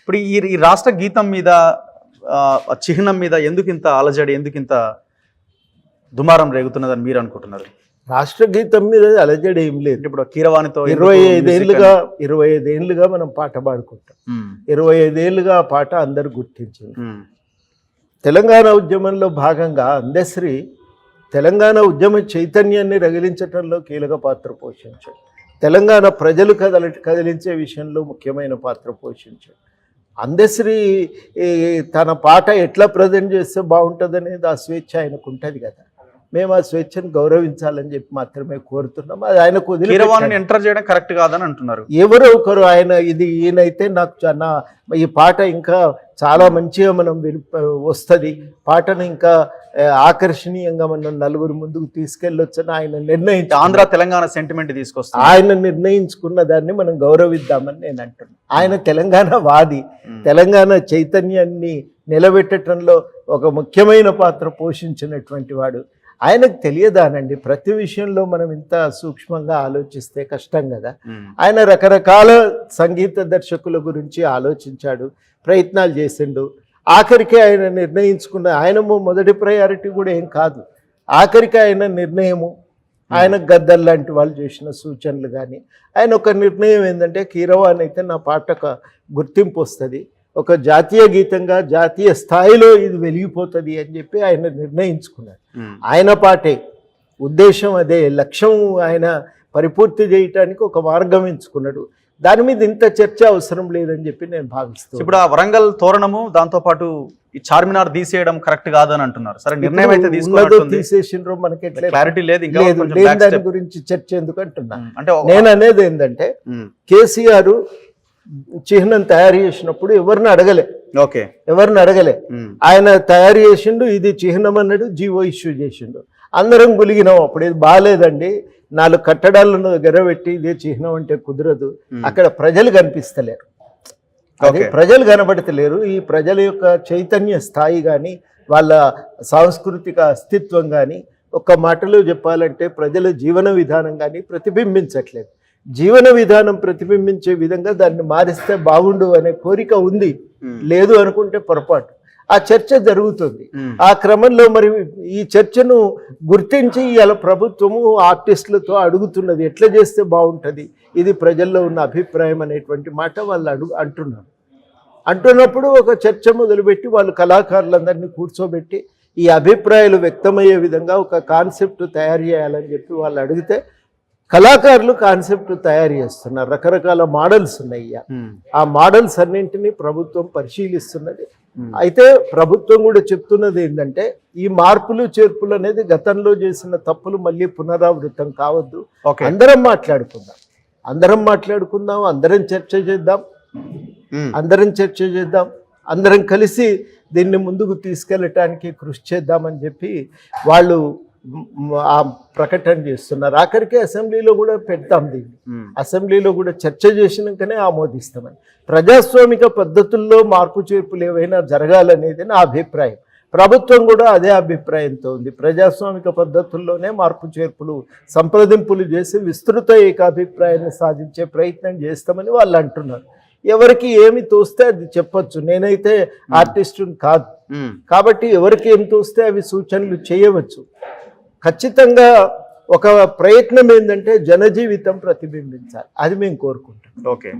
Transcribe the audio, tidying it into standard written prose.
ఇప్పుడు ఈ రాష్ట్ర గీతం మీద చిహ్నం మీద ఎందుకింత అలజడి, ఎందుకింత దుమారం రేగుతున్నదని మీరు అనుకుంటున్నారు? రాష్ట్ర గీతం మీద అలజడి ఏం లేదు. ఇప్పుడు కీరవాణితో 25 ఏళ్ళుగా మనం పాట పాడుకుంటాం. 25 ఏళ్ళుగా ఆ పాట అందరు గుర్తించింది. తెలంగాణ ఉద్యమంలో భాగంగా అందశ్రీ తెలంగాణ ఉద్యమ చైతన్యాన్ని రగిలించడంలో కీలక పాత్ర పోషించాడు. తెలంగాణ ప్రజలు కదిలించే విషయంలో ముఖ్యమైన పాత్ర పోషించాడు. అందశ్రీ తన పాట ఎట్లా ప్రజెంట్ చేస్తే బాగుంటుంది అనేది ఆ స్వేచ్ఛ ఆయనకు ఉంటుంది కదా. మేము ఆ స్వేచ్ఛను గౌరవించాలని చెప్పి మాత్రమే కోరుతున్నాం. అది ఆయనకు ఎంటర్ చేయడం కరెక్ట్ కాదని అంటున్నారు. ఎవరో ఒకరు ఆయన ఈయనైతే నాకు ఈ పాట ఇంకా చాలా మంచిగా మనం వస్తుంది, పాటను ఇంకా ఆకర్షణీయంగా మనం నలుగురు ముందుకు తీసుకెళ్ళొచ్చని ఆయన నిర్ణయించి ఆంధ్ర తెలంగాణ సెంటిమెంట్ తీసుకొస్తారు. ఆయన నిర్ణయించుకున్న దాన్ని మనం గౌరవిద్దామని నేను అంటున్నాను. ఆయన తెలంగాణ వాది, తెలంగాణ చైతన్యాన్ని నిలబెట్టడంలో ఒక ముఖ్యమైన పాత్ర పోషించినటువంటి వాడు. ఆయనకు తెలియదానండి, ప్రతి విషయంలో మనం ఇంత సూక్ష్మంగా ఆలోచిస్తే కష్టం కదా. ఆయన రకరకాల సంగీత దర్శకుల గురించి ఆలోచించాడు, ప్రయత్నాలు చేసిండు. ఆఖరికి ఆయన నిర్ణయించుకున్న ఆయన మొదటి ప్రయారిటీ కూడా ఏం కాదు. ఆఖరికి ఆయన నిర్ణయము, ఆయన గద్దర్ లాంటి వాళ్ళు చేసిన సూచనలు కానీ, ఆయన ఒక నిర్ణయం ఏంటంటే కీరవాణి అయితే నా పాటకు గుర్తింపు వస్తుంది, ఒక జాతీయ గీతంగా జాతీయ స్థాయిలో ఇది వెలిగిపోతుంది అని చెప్పి ఆయన నిర్ణయించుకున్నాడు. ఆయన పాటే ఉద్దేశం, అదే లక్ష్యం ఆయన పరిపూర్తి చేయటానికి ఒక మార్గం ఎంచుకున్నాడు. దాని మీద ఇంత చర్చ అవసరం లేదని చెప్పి నేను భావిస్తాను. ఇప్పుడు ఆ వరంగల్ తోరణము దాంతోపాటు ఈ చార్మినార్ తీసేయడం కరెక్ట్ కాదని అంటున్నారు. సరే, నిర్ణయం అయితే తీసేసిండ్రో మనకి క్లారిటీ లేదు, దాని గురించి చర్చ ఎందుకు అంటున్నా. అంటే నేను అనేది ఏంటంటే కేసీఆర్ చిహ్నం తయారు చేసినప్పుడు ఎవరిని అడగలే. ఆయన తయారు చేసిండు, ఇది చిహ్నం అన్నాడు, జీవో ఇష్యూ చేసిండు. అందరం గులిగినాం. అప్పుడు ఇది బాగాలేదండి, 4 కట్టడాలను దగ్గర పెట్టి ఇదే చిహ్నం అంటే కుదరదు. అక్కడ ప్రజలు కనిపిస్తలేరు, ప్రజలు కనబడతలేరు. ఈ ప్రజల యొక్క చైతన్య స్థాయి కానీ వాళ్ళ సాంస్కృతిక అస్తిత్వం కానీ ఒక్క మాటలో చెప్పాలంటే ప్రజల జీవన విధానం కానీ ప్రతిబింబించట్లేదు. జీవన విధానం ప్రతిబింబించే విధంగా దాన్ని మారిస్తే బాగుండు అనే కోరిక ఉంది, లేదు అనుకుంటే పొరపాటు. ఆ చర్చ జరుగుతుంది. ఆ క్రమంలో మరి ఈ చర్చను గుర్తించి ఇలా ప్రభుత్వము ఆర్టిస్టులతో అడుగుతున్నది, ఎట్లా చేస్తే బాగుంటుంది, ఇది ప్రజల్లో ఉన్న అభిప్రాయం అనేటువంటి మాట వాళ్ళు అంటున్నప్పుడు ఒక చర్చ మొదలుపెట్టి వాళ్ళు కళాకారులందరినీ కూర్చోబెట్టి ఈ అభిప్రాయాలు వ్యక్తమయ్యే విధంగా ఒక కాన్సెప్ట్ తయారు చేయాలని చెప్పి వాళ్ళు అడిగితే కళాకారులు కాన్సెప్ట్ తయారు చేస్తున్నారు. రకరకాల మోడల్స్ ఉన్నాయి. ఆ మోడల్స్ అన్నింటినీ ప్రభుత్వం పరిశీలిస్తున్నది. అయితే ప్రభుత్వం కూడా చెప్తున్నది ఏంటంటే ఈ మార్పులు చేర్పులు అనేది గతంలో చేసిన తప్పులు మళ్ళీ పునరావృతం కావద్దు. అందరం మాట్లాడుకుందాం, అందరం చర్చ చేద్దాం, అందరం కలిసి దీన్ని ముందుకు తీసుకెళ్ళటానికి కృషి చేద్దామని చెప్పి వాళ్ళు ఆ ప్రకటన చేస్తున్నారు. ఆఖరికి అసెంబ్లీలో కూడా పెడతాం, దీన్ని అసెంబ్లీలో కూడా చర్చ చేసినాకనే ఆమోదిస్తామని. ప్రజాస్వామిక పద్ధతుల్లో మార్పు చేర్పులు ఏవైనా జరగాలనేది నా అభిప్రాయం. ప్రభుత్వం కూడా అదే అభిప్రాయంతో ఉంది. ప్రజాస్వామిక పద్ధతుల్లోనే మార్పు చేర్పులు సంప్రదింపులు చేసి విస్తృత ఏకాభిప్రాయాన్ని సాధించే ప్రయత్నం చేస్తామని వాళ్ళు అంటున్నారు. ఎవరికి ఏమి తోస్తే అది చెప్పొచ్చు. నేనైతే ఆర్టిస్టుని కాదు కాబట్టి ఎవరికి ఏం తోస్తే అవి సూచనలు చేయవచ్చు. ఖచ్చితంగా ఒక ప్రయత్నం ఏంటంటే జనజీవితం ప్రతిబింబించాలి, అది మేము కోరుకుంటాం. ఓకే.